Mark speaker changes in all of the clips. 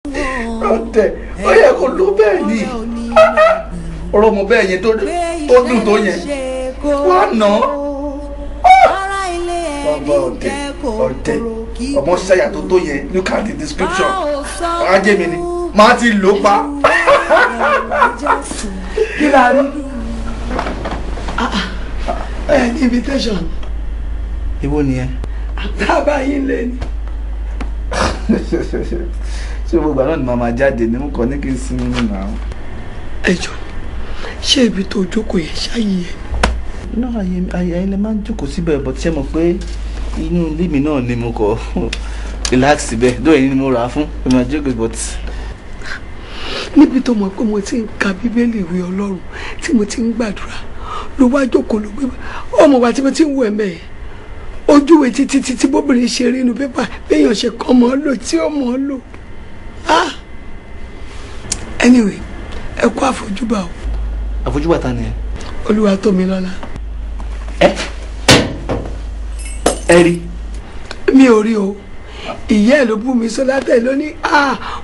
Speaker 1: ọ̀tẹ̀ ó yẹ kó ló bẹ́ẹ̀ ni ọ̀rọ̀ ọmọ bẹ́ẹ̀ yẹn tó dùn tó yẹn wà ná. bàbá ọ̀tẹ̀ ọmọ ṣẹ́yà tó yẹn look at the description ajé mi ni màá ti lò pa.
Speaker 2: kí la rí ní invitation.
Speaker 1: èwo nìyẹn.
Speaker 2: àtàbà yín lé ní.
Speaker 1: ṣé gbogbo àná ni màmá jáde ní mo kàn ní kí n sinmi nínú àwọn.
Speaker 2: ẹ jọ ṣé ibi tó jókòó yẹn ṣáyé yẹn.
Speaker 1: náà ayé lè máa ń jókòó síbẹ̀ bọ́ ṣé mo pé inú ilé mi náà ni mo kọ́ relax síbẹ̀ dóò yìí ni mo rà á fún mi máa jókòó but.
Speaker 2: níbi tó mọ̀ pé mo ti ń ka bíbélì ìwé ọlọ́run tí mo ti ń gbàdúrà ló wá jókòó ló gbé ọmọ wa tí mo ti ń wọ ẹ̀mẹ́ ojúwe títí bóbìnrin ṣe rí inú pépà béèyàn ṣe kọ́ mọ́ lò tí ó mọ́ lò. Anyway ẹ kú àfojúbà o.
Speaker 1: àfojúbà ta ni ẹ.
Speaker 2: Olúwatómilọ́lá.
Speaker 1: ẹ rí.
Speaker 2: mi ò rí o ìyá ẹ ló bú mi sọ látẹ̀ lóní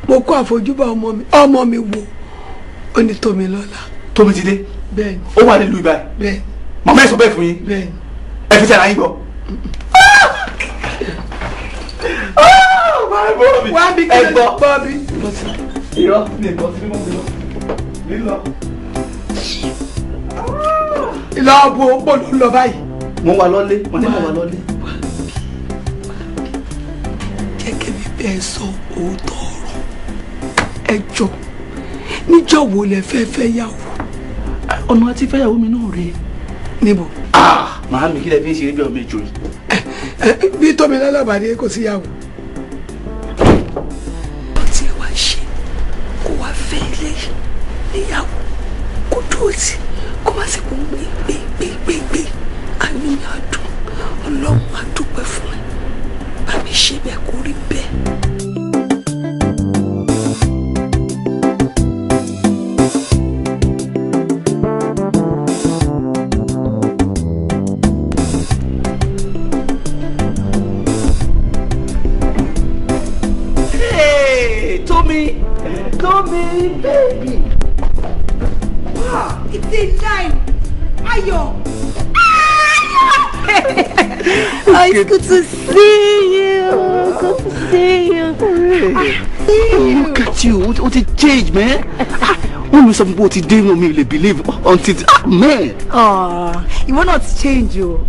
Speaker 2: mo kó àfojúbà ọmọ mi wò ó ní Tómilọ́lá.
Speaker 1: Tómi ti dé.
Speaker 2: bẹ́ẹ̀ni.
Speaker 1: ó wà nílùú ibà.
Speaker 2: bẹ́ẹ̀ni.
Speaker 1: màmá ẹ sọ bẹ́ẹ̀ fún yín.
Speaker 2: bẹ́ẹ̀ni.
Speaker 1: ẹ fi tẹ̀lé ayé gbọ́.
Speaker 2: wá bí kí ló gbọ́ bí.
Speaker 1: irọ́ ní ìbọn tí mo ti lọ lílọ.
Speaker 2: ìlọ bo bó ló lọ báyìí.
Speaker 1: mo wà lọ́lé mo ní mo wà lọ́lé.
Speaker 2: jẹ́ kí mi bẹ́ẹ̀ sọ òótọ́ ọ̀rọ̀ ẹ jọ níjọ́ wo lẹ fẹ́ yàwó.
Speaker 1: ọ̀nà àti fẹ́yàwó mi náà rèé.
Speaker 2: níbo.
Speaker 1: màámi kí lẹ fi ń ṣe eré bí ọmọ ìjọ yìí.
Speaker 2: bí Tómilọ́lá bàdé kò sí yàwó. ọtí ẹ wá ṣe kó wá fẹ́ ilé níyàwó kó dúró sí kó má sì kún gbégbégbé àmì mi àdùn ọlọ́run àdúpẹ́ fún ẹ bá mi ṣe bẹ́ẹ̀ kó rí bẹ́ẹ̀.
Speaker 1: Tommy, baby.
Speaker 3: Wow, it's in time. Ayo.
Speaker 4: Oh, it's good to see you. Good to see you.
Speaker 1: Oh, look at you. What a change, man. When you some people today no me believe until man.
Speaker 3: Oh, you will not change you.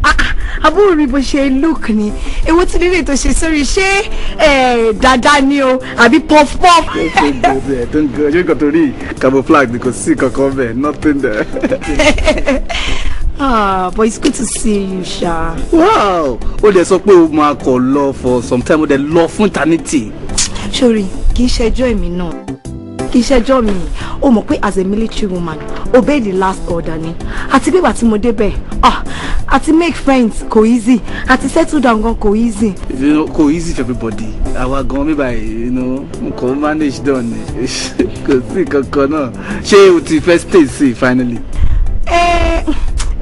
Speaker 3: Àbúrò mi bó ṣe look ni. Èwo tí lele tó ṣe sórí ṣé dada ni o àbí puff puff.
Speaker 1: Don't go. You got to read camouflage because see kankan nothing there.
Speaker 3: But it's good to see you, Sha.
Speaker 1: Wow. Oh, there's sọ pé o máa kọ lọ for some time. O dey lọ fún eternity.
Speaker 3: Sorry, kì í ṣẹjọ́ èmi náà. Kì í ṣẹjọ́ mi. O mọ̀ pé as a military woman, obey the last order ni. Àti bí ìgbà tí mo débẹ̀, àti make friends kò easy. Àti settle down gan kò easy.
Speaker 1: You know, kò easy for everybody. Àwa gan mi báyìí, you know, mo kò manage done ni. Kò sí kankan náà. Ṣé o ti first stage sí finally?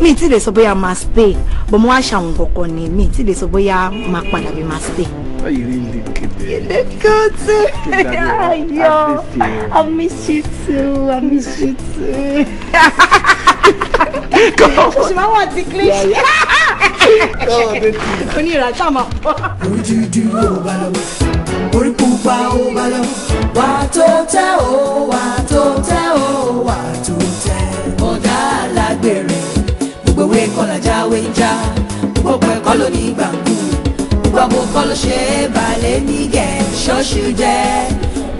Speaker 3: Mi ti lè sọ bóyá máa stay, but mo wá ṣàwọn kankan ni mi ti lè sọ bóyá máa padà bí máa stay.
Speaker 1: Oh, you really good.
Speaker 3: You look good too. Yo, I miss you too. I miss you too.
Speaker 1: Come on.
Speaker 3: Ṣé máa wà tí clean? Onírà tá a máa pọ̀.
Speaker 5: Ojúdú ó bá lọ, orí pupa ó bá lọ, wà tó tẹ́ ó, wà tó tẹ́ ó, wà tó tẹ́. Ọ̀dà alágbèrè, gbogbo ewé kọ́ la jáwé ń já, gbogbo ẹ̀kọ́ ló ní gbàngbù, gbogbo kọ́ ló ṣe é balẹ̀ ní gẹ̀ ṣọ́ṣù jẹ́.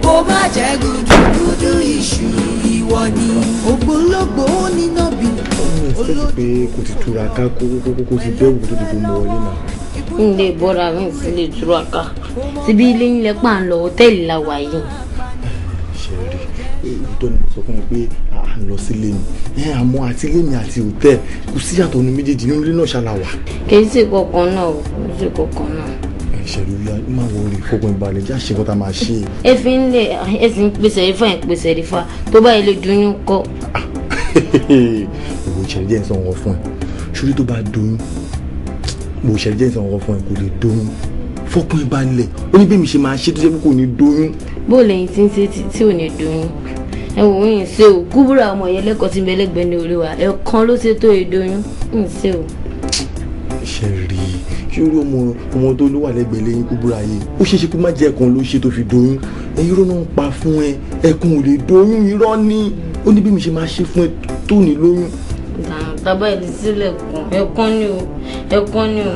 Speaker 5: Kó má jẹ́ gúdúgúdú iṣu ìwọ ni. Ògbólógbò ó ní nọ́bì.
Speaker 6: Olóòtú pé kò ti túra ká kó ti bẹ́ẹ̀ wò tó ti tó mọ wọlé náà.
Speaker 4: N lè bọ́ra mi sí lè túra ká. Síbi ilé yín lẹ́pà ń lọ hòtẹ́ẹ̀lì la wà yìí.
Speaker 6: Ṣé rí òótọ́ ni mo sọ fún mi pé à ń lọ sílé mi. Àmọ́ àti ilé mi àti hòtẹ́ẹ̀lì kò sí yàtọ̀ ní méjèèjì nínú ilé náà ṣàlàwà.
Speaker 4: Kì í sì kankan náà o, kì í sì kankan náà.
Speaker 6: Ṣẹ̀rù ya má wọrí fọkàn ìbàlẹ̀ já ṣe kọ́ta máa ṣe.
Speaker 4: Ẹ fi ń lè ẹ sì ń pèsè ìfà ẹ̀ pèsè ìfà tó bá ilé dúnyún kọ́.
Speaker 6: Ìwò ìṣẹ̀lẹ̀ jẹ́ ìsàn ọ̀rọ̀ fún ẹ. Ṣorí tó bá doyún, ìwò ìṣẹ̀lẹ̀ jẹ́ ìsàn ọ̀rọ̀ fún ẹ kò lè doyún. Fọkàn ìbàlẹ̀ ó ní bí mi ṣe máa ṣe tó jẹ́ pé kò ní doyún.
Speaker 4: bó lẹ́yìn tí ń ṣe tí ò ní dùn ẹ wò ń ṣe o Kúbúrà ọmọ yẹn lẹ́kọ̀ọ́ tí ń bẹ lẹ́gbẹ̀ẹ́ ní orí wa ẹ̀kan ló ṣe tó ìdóyún ń ṣe o.
Speaker 6: ṣe rí ṣé orí ọmọ tó ló wà lẹ́gbẹ̀ẹ́ lẹ́yìn Kúbúrà yìí ó ṣeé ṣe pé má jẹ́ ẹ̀kan ló ṣe tó fi dóyún irọ́ náà ń pa fún ẹ ẹ̀kan ò lè dóyún irọ́ ni ó ní bí mi ṣe máa ṣe fún ẹ tó ní lóyún.
Speaker 4: bàbá ẹ̀ ti sílẹ̀ ẹ̀kan ni o ẹ̀kan ni o.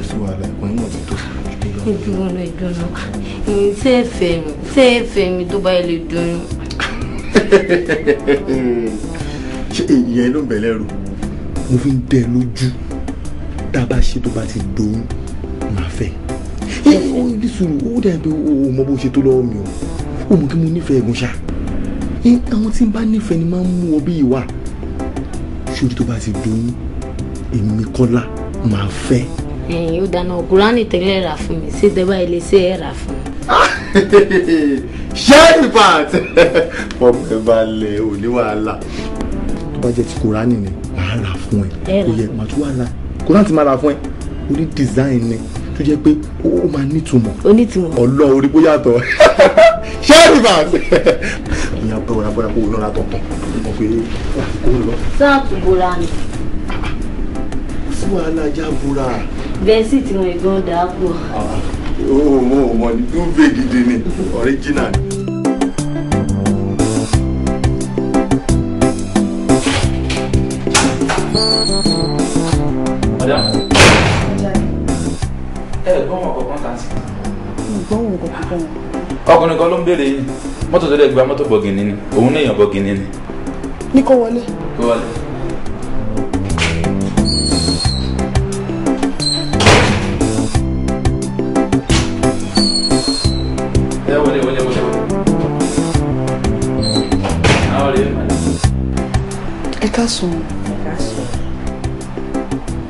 Speaker 6: sí wàhálà ẹ̀kan yìí náà ti tó.
Speaker 4: ìdùnnú ṣé ẹ fẹ́ mi tó bá yẹ lè dóyún.
Speaker 6: ṣé ìyẹn ló ń bẹ̀ lẹ́rù mo fi ń dẹ lójú tá a bá ṣe tó bá ti dóyún máa fẹ́ ó ní sùúrù ó dẹ̀ pé o mọ bó ṣe tó lọ́wọ́ mi o mọ̀ kí mo nífẹ̀ẹ́ ẹ̀gùn ṣá àwọn tí ń bá nífẹ̀ẹ́ ni máa ń mú ọ bí ìwà ṣojú tó bá ti dóyún èmi Kọ́lá máa fẹ́.
Speaker 4: ẹ̀yin ó dáná Kùránì tẹ́lẹ̀ rà fún mi ṣé tẹ́ báyìí lè ṣe é rà fún mi.
Speaker 6: ṣé ìfàt ọmọ ẹ balẹ̀ ò ní wàhálà tó bá jẹ́ ti Kùránì ni màá rà fún ẹ kò yẹ màá tún wàhálà Kùránì ti máa rà fún ẹ orí design ni tó jẹ́ pé ó máa nítumọ̀ ọlọ́ orí bó yàtọ̀ ṣé ìfàt ìyá bọ́ra kó lọ́ra tọ̀tọ̀ mọ̀ pé kó lọ.
Speaker 4: sáàtù bóra ni.
Speaker 6: sí wàhálà já bóra.
Speaker 4: bẹ́ẹ̀ sì tí wọ́n gan dà á pọ̀.
Speaker 6: mo ní dúvé gidi ni original.
Speaker 1: Madam. Gbọ́n wọn kọ̀ọ̀kan kan sí.
Speaker 2: Gbọ́n wọn kọ̀ọ̀kan.
Speaker 1: Ọkùnrin kan ló ń béèrè yìí. Mọ́tò tó dẹ̀ gba mọ́tò bọ̀gìnì ni. Òun náà èèyàn bọ̀gìnì ni.
Speaker 2: Ní kó wọlé.
Speaker 1: Kó wọlé. Wọlé. Àwọn ọ̀rẹ́ mi.
Speaker 2: Ẹ káàsán.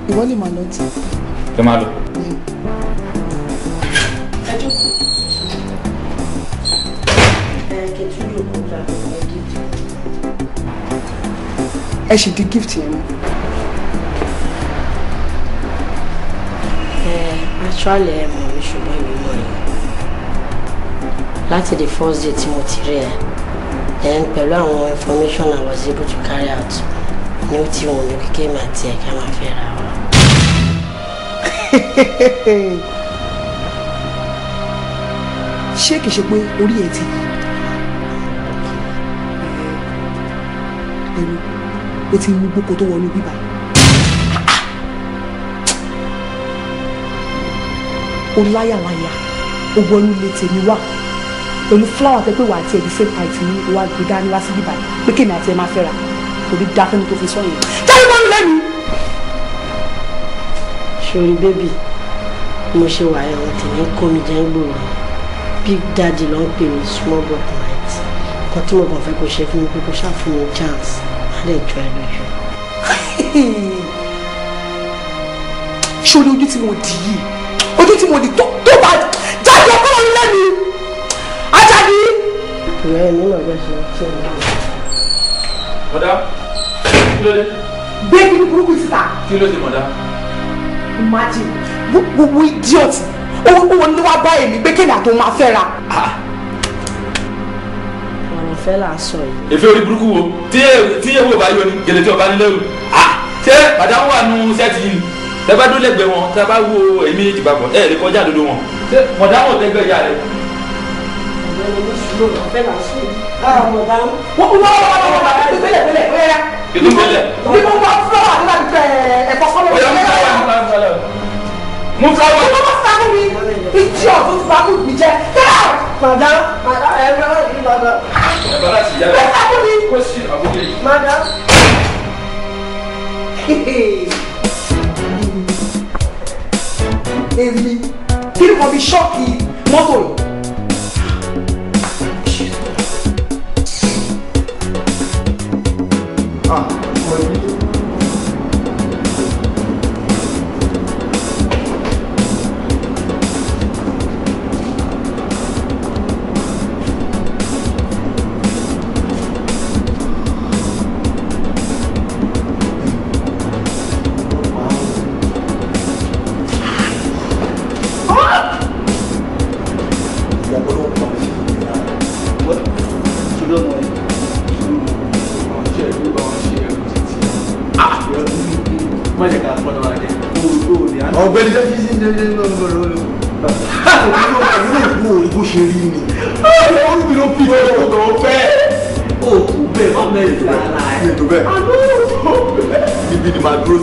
Speaker 2: Ìwọ lè máa lọ tí.
Speaker 1: Kí máa lọ.
Speaker 2: Ẹ ṣì di gift yẹn mọ́.
Speaker 4: Actually ẹ mọ̀ mi ṣùgbọ́n mi mọ̀ yìí láti the first day tí mo ti rí ẹ then pẹ̀lú àwọn information I was able to carry out ní ó ti wọ̀n mi kékeré mi àti ẹ̀ka máa fẹ́ ra wa.
Speaker 2: Ṣé kìí ṣe pé orí ẹ ti ẹnu o ti mú gbóko tó wọnú bíbá o láyàláyà o wọnú ilé tèmi wá pẹ̀lú fúláwà tẹ́ pé wà á ti ẹ̀ di same height ní wá gbé dání wá sí bíbá pé kéèmì àti ẹ̀ máa fẹ́ra kò ní dá fẹ́mi tó fi sọ yẹn jáde mọ́nu lẹ́nu.
Speaker 4: Ṣorí bébì mo ṣe wà ẹ̀ wọ́n tèmi kó mi jẹ́ gbòòrò big daddy ló ń pè mí small but right nǹkan tí mo kàn fẹ́ kó ṣe fún mi pé kó ṣáà fún mi chance má lè jọ ẹ lójú.
Speaker 2: Ṣorí ojú tí mo dì yìí ojú tí mo dì tó bá jáde ọkọ mi lẹ́nu Àjàdí.
Speaker 4: ìrẹ́ mi náà bẹ́ẹ̀ ṣe ṣe ń bá.
Speaker 1: Mọ̀dá, kí ló dé?
Speaker 2: Gbé kí ni burúkú síta.
Speaker 1: Kí ló dé mọ̀dá?
Speaker 2: Imagine gbogbo idiot owó ní wàá bá èmi pé kéèyàn tó máa fẹ́ ra.
Speaker 4: ọ̀rọ̀ fẹ́ là á sọ yìí.
Speaker 1: Èfé orí burúkú wo? Tí ewu bá yọ ni gèlè tí ọba nílẹ̀ o. Ṣé màdá wà nù sẹ́ẹ̀tì yìí? Tẹ bá dún lẹ́gbẹ̀ẹ́ wọn, tẹ bá wo èmi méjì papọ̀, ẹ lè kọjá dodo wọn. Ṣé mọ̀dá wọn tẹ́gbẹ́ ìyá rẹ̀?
Speaker 4: ọ̀gbẹ́ni ló ṣubú ọ̀rọ̀ fẹ́ là á sọ yìí. ọ̀gá
Speaker 2: wọ́n gbẹ́lẹ̀ bóyá.
Speaker 1: Kìtù gbẹ́lẹ̀.
Speaker 2: Bí mo bá fúláwà nígbà tí ẹ̀fọ́ sọ́lọ́
Speaker 1: Bóyá mú fúláwà.
Speaker 2: Mo bá sá fún mi idiot tó ti bá kú mi jẹ.
Speaker 4: madam ẹgbẹ́ yìí madam.
Speaker 1: Ẹ̀bá láti yá rẹ̀. Kó sí àbúlé yìí.
Speaker 4: madam.
Speaker 2: Èmi kí ni mo fi ṣọ́ọ̀kì mọ́tò yìí.
Speaker 7: ọmọ yìí. Má jẹ́ ká fọ́nà wa jẹ́.
Speaker 6: Ọ̀gbẹ́ni jẹ́ kí sí lọ́lọ́lọ́lọ́. Ìbò ṣe rí ni. Olúbi ló fi ọ̀rọ̀ tó fẹ́.
Speaker 7: Ó kú bẹ́ẹ̀ má mẹ́rin tó bẹ́ẹ̀.
Speaker 6: Níbi ni màá dúró sí.